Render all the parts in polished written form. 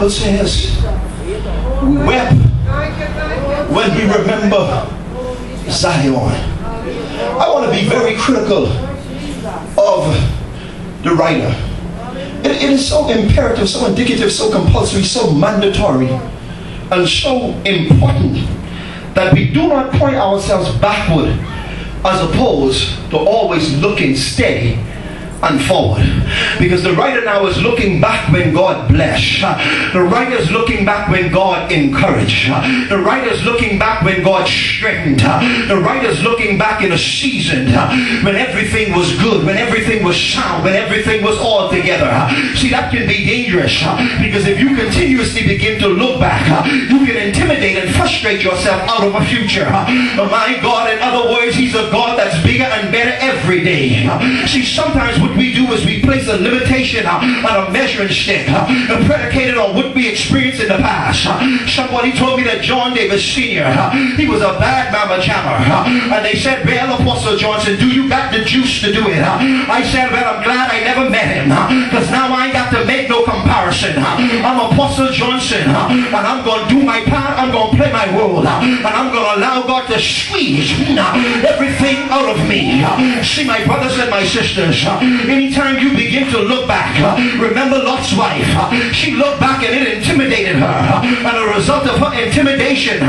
Bible says, wept when we remember Zion. I want to be very critical of the writer. It is so imperative, so indicative, so compulsory, so mandatory, and so important that we do not point ourselves backward as opposed to always looking steady and forward. Because the writer now is looking back when God blessed. The writer is looking back when God encouraged. The writer is looking back when God strengthened. The writer is looking back in a season when everything was good, when everything was sound, when everything was all together. See, that can be dangerous, because if you continuously begin to look back, you can intimidate and frustrate yourself out of a future. My God, in other words, He's a God that's bigger and better every day. See, sometimes what we do is we place a limitation on a measuring stick predicated on what we experienced in the past. Somebody told me that John Davis Sr., he was a bad mama jammer, and they said, well, Apostle Johnson, do you got the juice to do it? I said, well, I'm glad I never met him, because now I ain't got to make no comparison. I'm Apostle Johnson, and I'm going to do my part, I'm going to play my role, and I'm going to allow God to squeeze everything out of me. See, my brothers and my sisters, anytime you begin to look back, remember Lot's wife. She looked back and it intimidated her. And a result of her intimidation,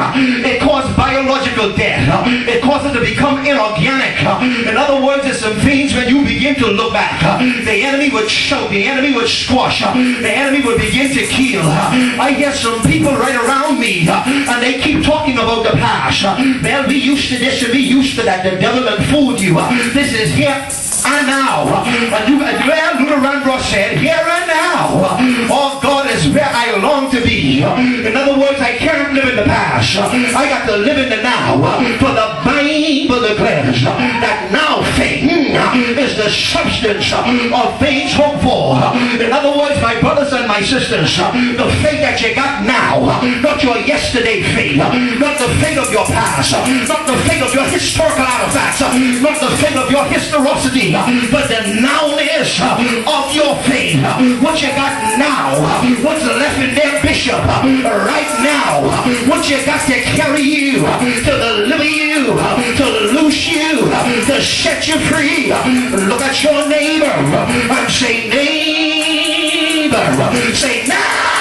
it caused biological death. It caused her to become inorganic. In other words, there's some things when you begin to look back, the enemy would choke, the enemy would squash, the enemy would begin to kill. I hear some people right around me, and they keep talking about the past. Well, we used to this and we used to that. The devil had fooled you. This is here and now. And Luther Vandross said, here and now. Oh, God is where I long to be. In other words, I can't live in the past. I got to live in the now. For the Bible declares that now faith is the substance of things hoped for. In other words, my brothers and my sisters, the faith that you got now, not your yesterday faith, not the faith of your past, not the faith of your historical artifacts, not the faith of your historicity, but the nowness of your faith. What you got now, what's left in there, Bishop, right now, what you got to carry you, to deliver you, to loose you, to set you free. Look at your neighbor and say, neighbor, say now.